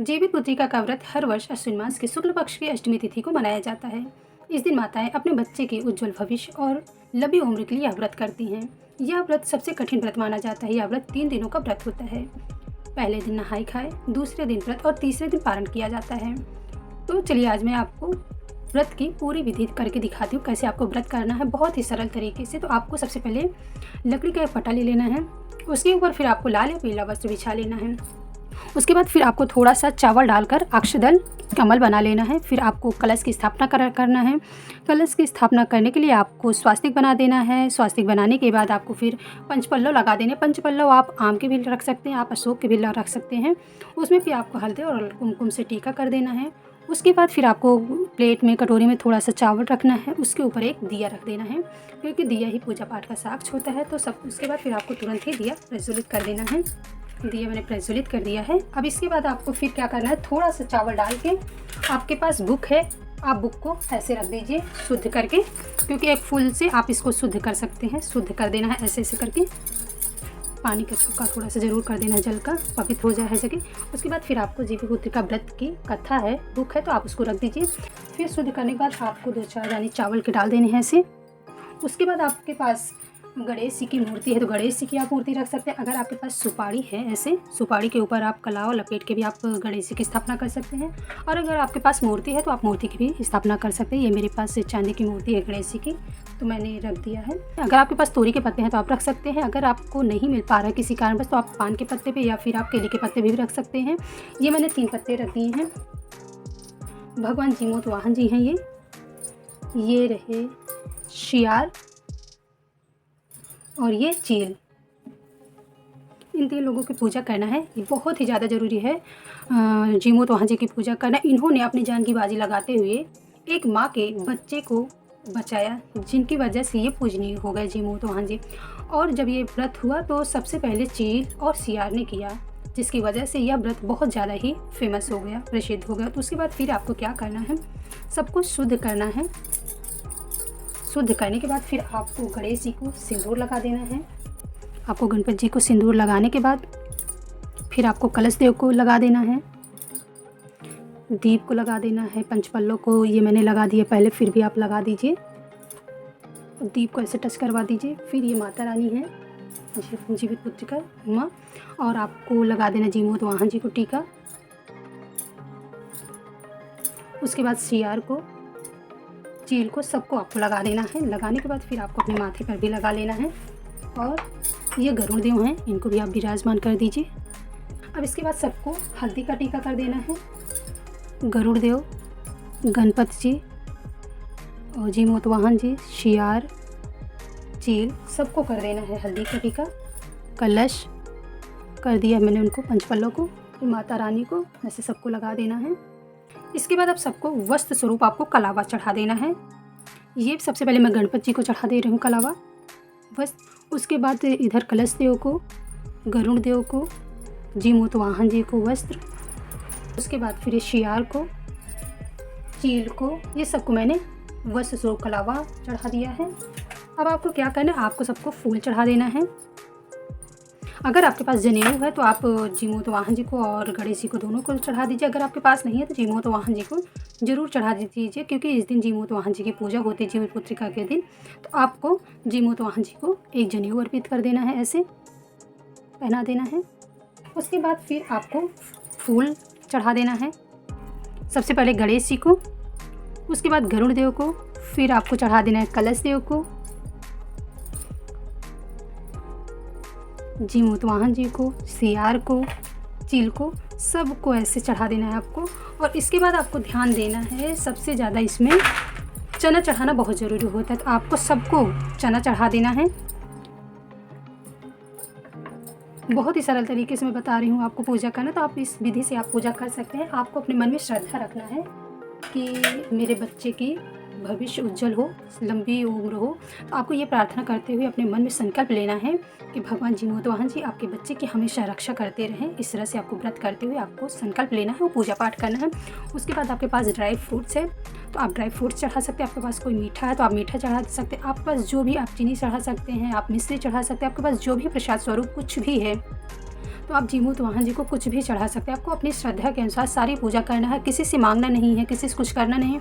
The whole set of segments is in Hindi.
जीवित पुत्रिका का व्रत हर वर्ष अश्विन मास के शुक्ल पक्ष की अष्टमी तिथि को मनाया जाता है। इस दिन माताएं अपने बच्चे के उज्जवल भविष्य और लंबी उम्र के लिए यह व्रत करती हैं। यह व्रत सबसे कठिन व्रत माना जाता है। यह व्रत 3 दिनों का व्रत होता है। पहले दिन नहाय खाए, दूसरे दिन व्रत और तीसरे दिन पारण किया जाता है। तो चलिए आज मैं आपको व्रत की पूरी विधि करके दिखाती हूँ, कैसे आपको व्रत करना है बहुत ही सरल तरीके से। तो आपको सबसे पहले लकड़ी का एक पटा ले लेना है, उसके ऊपर फिर आपको लाल या पीला वस्त्र बिछा लेना है। उसके बाद फिर आपको थोड़ा सा चावल डालकर अक्षदल कमल बना लेना है। फिर आपको कलश की स्थापना करना है। कलश की स्थापना करने के लिए आपको स्वास्तिक बना देना है। स्वास्तिक बनाने के बाद आपको फिर पंचपल्लव लगा देने। पंचपल्लव आप आम के भी रख सकते हैं, आप अशोक के भी रख सकते हैं। उसमें फिर आपको हल्दी और कुमकुम से टीका कर देना है। उसके बाद फिर आपको प्लेट में कटोरी में थोड़ा सा चावल रखना है, उसके ऊपर एक दिया रख देना है, क्योंकि दिया ही पूजा पाठ का साक्ष्य होता है। तो सब उसके बाद फिर आपको तुरंत ही दिया प्रज्वलित कर देना है। दिया मैंने प्रज्वलित कर दिया है। अब इसके बाद आपको फिर क्या करना है, थोड़ा सा चावल डाल के, आपके पास बुक है, आप बुक को ऐसे रख दीजिए शुद्ध करके, क्योंकि एक फूल से आप इसको शुद्ध कर सकते हैं। शुद्ध कर देना है ऐसे ऐसे करके, पानी का छुक्का थोड़ा सा ज़रूर कर देना, जल का पवित्र हो जाए हर जगह। उसके बाद फिर आपको जीवित पुत्रिका व्रत की कथा है, बुक है, तो आप उसको रख दीजिए। फिर शुद्ध करने के बाद आपको 2-4 दाने चावल के डाल देने हैं ऐसे। उसके बाद आपके पास गणेश जी की मूर्ति है, तो गणेश जी की आप मूर्ति रख सकते हैं। अगर आपके पास सुपारी है, ऐसे सुपारी के ऊपर आप कलाव लपेट के भी आप गणेश जी की स्थापना कर सकते हैं। और अगर आपके पास मूर्ति है तो आप मूर्ति की भी स्थापना कर सकते हैं। ये मेरे पास चांदी की मूर्ति है गणेश जी की, तो मैंने रख दिया है। अगर आपके पास तोरी के पत्ते हैं तो आप रख सकते हैं। अगर आपको नहीं मिल पा रहा है किसी कारणवश, तो आप पान के पत्ते पे या फिर आप केले के पत्ते भी रख सकते हैं। ये मैंने 3 पत्ते रख दिए हैं। भगवान जीमूत वाहन जी हैं ये रहे शियार और ये चील। इन 3 लोगों की पूजा करना है, ये बहुत ही ज़्यादा ज़रूरी है। जीमूत वाहन जी की पूजा करना। इन्होंने अपनी जान की बाजी लगाते हुए एक माँ के बच्चे को बचाया, जिनकी वजह से ये पूजनीय हो गए जीमूत वाहन जी। और जब ये व्रत हुआ तो सबसे पहले चील और सियार ने किया, जिसकी वजह से यह व्रत बहुत ज़्यादा ही फेमस हो गया, प्रसिद्ध हो गया। तो उसके बाद फिर आपको क्या करना है, सब कुछ शुद्ध करना है। शुद्ध करने के बाद फिर आपको गणेश जी को सिंदूर लगा देना है। आपको गणपति जी को सिंदूर लगाने के बाद फिर आपको कलश देव को लगा देना है, दीप को लगा देना है, पंचपल्लों को ये मैंने लगा दिया पहले, फिर भी आप लगा दीजिए। दीप को ऐसे टच करवा दीजिए। फिर ये माता रानी है जीवित पुत्रिका माँ, और आपको लगा देना जीमूत वाहन जी को टीका। उसके बाद सियार को, चील को, सबको आपको लगा देना है। लगाने के बाद फिर आपको अपने माथे पर भी लगा लेना है। और ये गरुड़ देव हैं, इनको भी आप विराजमान कर दीजिए। अब इसके बाद सबको हल्दी का टीका कर देना है। गरुड़ देव, गणपति जी और जीमूत वाहन जी, शियार, चील, सबको कर देना है हल्दी का टीका। कलश कर दिया मैंने उनको, पंचपल्लों को, माता रानी को, ऐसे सबको लगा देना है। इसके बाद अब सबको वस्त्र स्वरूप आपको कलावा चढ़ा देना है। ये सबसे पहले मैं गणपति जी को चढ़ा दे रही हूँ कलावा वस्त्र। उसके बाद इधर कलश देव को, गरुड़ देव को, जीमूत वाहन जी को वस्त्र। उसके बाद फिर शियार को, चील को, ये सबको मैंने वस्त्र स्वरूप कलावा चढ़ा दिया है। अब आपको क्या करना है, आपको सबको फूल चढ़ा देना है। अगर आपके पास जनेऊ है तो आप जीमूत वाहन जी को और गणेश जी को दोनों को चढ़ा दीजिए। अगर आपके पास नहीं है तो जीमूत वाहन जी को ज़रूर चढ़ा दीजिए, क्योंकि इस दिन जीमूत वाहन जी की पूजा होती है, जीवित पुत्रिका के दिन। तो आपको जीमूत वाहन जी को एक जनेऊ अर्पित कर देना है, ऐसे पहना देना है। उसके बाद फिर आपको फूल चढ़ा देना है। सबसे पहले गणेश जी को, उसके बाद गरुड़ देव को, फिर आपको चढ़ा देना है कलश देव को, जीमूत वाहन जी को, सियार को, चील को, सबको ऐसे चढ़ा देना है आपको। और इसके बाद आपको ध्यान देना है, सबसे ज़्यादा इसमें चना चढ़ाना बहुत ज़रूरी होता है। तो आपको सबको चना चढ़ा देना है। बहुत ही सरल तरीके से मैं बता रही हूँ आपको पूजा करना, तो आप इस विधि से आप पूजा कर सकते हैं। आपको अपने मन में श्रद्धा रखना है कि मेरे बच्चे की भविष्य उज्जवल हो, लंबी उम्र हो। तो आपको ये प्रार्थना करते हुए अपने मन में संकल्प लेना है कि भगवान जीमूत वाहन जी आपके बच्चे की हमेशा रक्षा करते रहें। इस तरह से आपको व्रत करते हुए आपको संकल्प लेना है, वो पूजा पाठ करना है। उसके बाद आपके पास ड्राई फ्रूट्स है तो आप ड्राई फ्रूट्स चढ़ा सकते हैं। आपके पास कोई मीठा है तो आप मीठा चढ़ा सकते हैं। आपके पास जो भी, आप चीनी चढ़ा सकते हैं, आप मिश्री चढ़ा सकते हैं। आपके पास जो भी प्रसाद स्वरूप कुछ भी है तो आप जीमूत वाहन जी को कुछ भी चढ़ा सकते हैं। आपको अपनी श्रद्धा के अनुसार सारी पूजा करना है, किसी से मांगना नहीं है, किसी से कुछ करना नहीं है,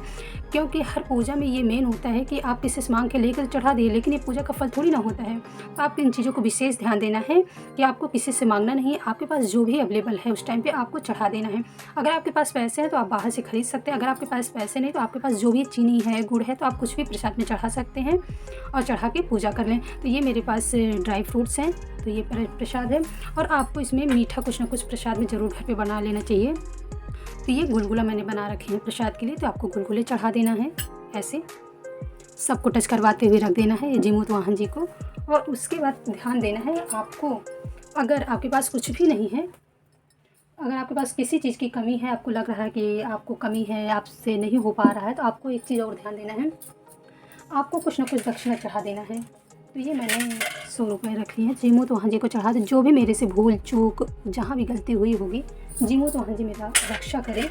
क्योंकि हर पूजा में ये मेन होता है कि आप किसी से मांग के लेकर चढ़ा दिए, लेकिन ये पूजा का फल थोड़ी ना होता है। तो आपको इन चीज़ों को विशेष ध्यान देना है कि आपको किसी से मांगना नहीं है, आपके पास जो भी अवेलेबल है उस टाइम पे आपको चढ़ा देना है। अगर आपके पास पैसे हैं तो आप बाहर से खरीद सकते हैं, अगर आपके पास पैसे नहीं तो आपके पास जो भी चीनी है, गुड़ है, तो आप कुछ भी प्रसाद में चढ़ा सकते हैं और चढ़ा के पूजा कर लें। तो ये मेरे पास ड्राई फ्रूट्स हैं, तो ये प्रसाद है। और आपको इसमें मीठा कुछ ना कुछ प्रसाद में ज़रूर घर पे बना लेना चाहिए। तो ये गुलगुला मैंने बना रखे हैं प्रसाद के लिए, तो आपको गुलगुले चढ़ा देना है, ऐसे सबको टच करवाते हुए रख देना है ये जीमूत वाहन जी को। और उसके बाद ध्यान देना है आपको, अगर आपके पास कुछ भी नहीं है, अगर आपके पास किसी चीज़ की कमी है, आपको लग रहा है कि आपको कमी है, आपसे नहीं हो पा रहा है, तो आपको एक चीज़ और ध्यान देना है, आपको कुछ ना कुछ दक्षिणा चढ़ा देना है। तो ये मैंने 100 रुपये रख लिए हैं, जीमूत वाहन जी को चढ़ा दे। जो भी मेरे से भूल चूक जहाँ भी गलती हुई होगी, जीमूत वाहन जी मेरा रक्षा करें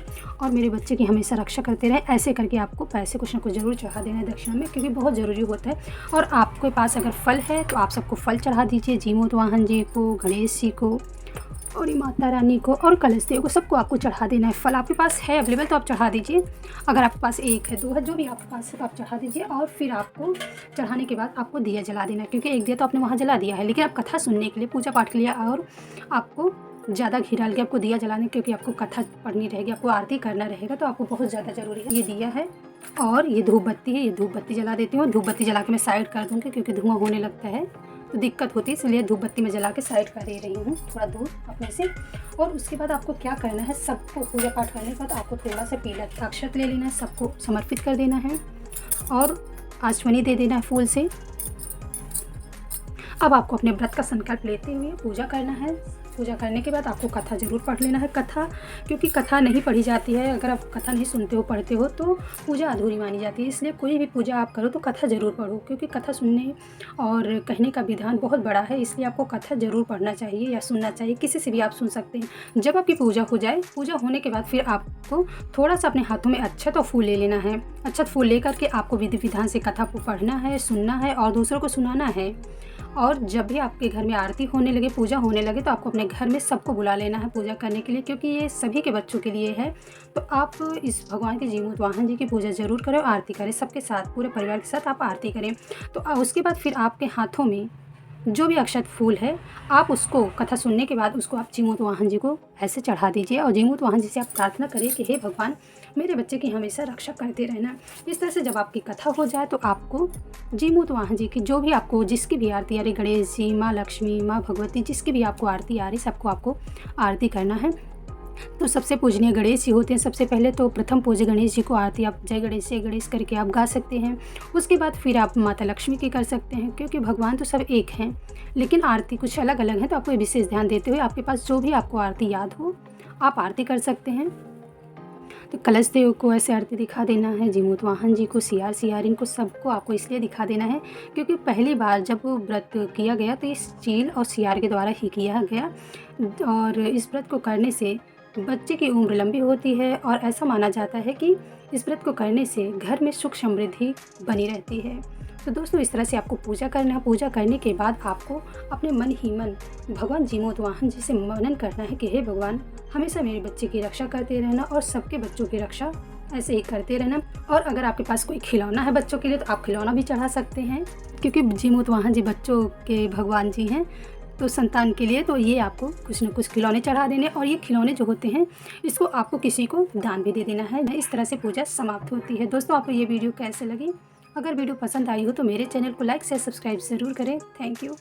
और मेरे बच्चे की हमेशा रक्षा करते रहें। ऐसे करके आपको पैसे कुछ ना कुछ ज़रूर चढ़ा देना है दक्षिणा में, क्योंकि बहुत ज़रूरी होता है। और आपके पास अगर फल है तो आप सबको फल चढ़ा दीजिए, जीमूत वाहन जी को, गणेश जी को और माता रानी को और कलश देव को, सबको आपको चढ़ा देना है। फल आपके पास है अवेलेबल तो आप चढ़ा दीजिए, अगर आपके पास 1 है 2 है, जो भी आपके पास है तो आप चढ़ा दीजिए। और फिर आपको चढ़ाने के बाद आपको दिया जला देना है, क्योंकि एक दिया तो आपने वहाँ जला दिया है, लेकिन आप कथा सुनने के लिए, पूजा पाठ के लिए, और आपको ज़्यादा घी डाल के आपको दिया जलाने, क्योंकि आपको कथा पढ़नी रहेगी, आपको आरती करना रहेगा, तो आपको बहुत ज़्यादा ज़रूरी है। ये दिया है और ये धूप बत्ती है, ये धूप बत्ती जला देती हूँ। धूप बत्ती जला के मैं साइड कर दूँगी, क्योंकि धुआं होने लगता है तो दिक्कत होती है, इसलिए धूप बत्ती में जला के साइड कर दे रही हूँ थोड़ा दूर अपने से। और उसके बाद आपको क्या करना है, सबको पूजा पाठ करने के बाद आपको थोड़ा सा पीला अक्षत ले लेना है, सबको समर्पित कर देना है और आचमनी दे देना है फूल से। अब आपको अपने व्रत का संकल्प लेते हुए पूजा करना है। पूजा करने के बाद आपको कथा ज़रूर पढ़ लेना है। कथा, क्योंकि कथा नहीं पढ़ी जाती है, अगर आप कथा नहीं सुनते हो, पढ़ते हो, तो पूजा अधूरी मानी जाती है। इसलिए कोई भी पूजा आप करो तो कथा ज़रूर पढ़ो, क्योंकि कथा सुनने और कहने का विधान बहुत बड़ा है, इसलिए आपको कथा ज़रूर पढ़ना चाहिए या सुनना चाहिए। किसी से भी आप सुन सकते हैं। जब आपकी पूजा हो जाए, पूजा होने के बाद फिर आपको थोड़ा सा अपने हाथों में अक्षत और फूल ले लेना है। अक्षत फूल लेकर के आपको विधि विधान से कथा को पढ़ना है, सुनना है और दूसरों को सुनाना है। और जब भी आपके घर में आरती होने लगे, पूजा होने लगे, तो आपको अपने घर में सबको बुला लेना है पूजा करने के लिए, क्योंकि ये सभी के बच्चों के लिए है। तो आप इस भगवान के जीमूत वाहन जी की पूजा ज़रूर करें और आरती करें, सबके साथ, पूरे परिवार के साथ आप आरती करें। तो उसके बाद फिर आपके हाथों में जो भी अक्षत फूल है, आप उसको कथा सुनने के बाद उसको आप जीमूत वाहन जी को ऐसे चढ़ा दीजिए और जीमूत वाहन जी से आप प्रार्थना करिए कि हे भगवान, मेरे बच्चे की हमेशा रक्षा करते रहना। इस तरह से जब आपकी कथा हो जाए तो आपको जीमूत वाहन जी की जो भी आपको जिसकी भी आरती आ रही, गणेश जी, माँ लक्ष्मी, माँ भगवती, जिसकी भी आपको आरती आ रही, सबको आपको आरती करना है। तो सबसे पूजनीय गणेश जी होते हैं। सबसे पहले तो प्रथम पूज्य गणेश जी को आरती आप जय गणेश करके आप गा सकते हैं। उसके बाद फिर आप माता लक्ष्मी की कर सकते हैं, क्योंकि भगवान तो सब एक हैं, लेकिन आरती कुछ अलग अलग है। तो आपको विशेष ध्यान देते हुए आपके पास जो भी आपको आरती याद हो आप आरती कर सकते हैं। तो कलश देव को ऐसे आरती दिखा देना है, जीमूत वाहन जी को, सियारिन को, सबको आपको इसलिए दिखा देना है क्योंकि पहली बार जब वो व्रत किया गया तो इस चील और सियार के द्वारा ही किया गया। और इस व्रत को करने से बच्चे की उम्र लंबी होती है और ऐसा माना जाता है कि इस व्रत को करने से घर में सुख समृद्धि बनी रहती है। तो दोस्तों, इस तरह से आपको पूजा करना है। पूजा करने के बाद आपको अपने मन ही मन भगवान जीमूत वाहन जी से मनन करना है कि हे भगवान, हमेशा मेरे बच्चे की रक्षा करते रहना और सबके बच्चों की रक्षा ऐसे ही करते रहना। और अगर आपके पास कोई खिलौना है बच्चों के लिए तो आप खिलौना भी चढ़ा सकते हैं, क्योंकि जीमूत वाहन जी बच्चों के भगवान जी हैं, तो संतान के लिए तो ये आपको कुछ न कुछ खिलौने चढ़ा देने। और ये खिलौने जो होते हैं इसको आपको किसी को दान भी दे देना है। इस तरह से पूजा समाप्त होती है। दोस्तों, आपको ये वीडियो कैसे लगी? अगर वीडियो पसंद आई हो तो मेरे चैनल को लाइक से सब्सक्राइब ज़रूर करें। Thank you.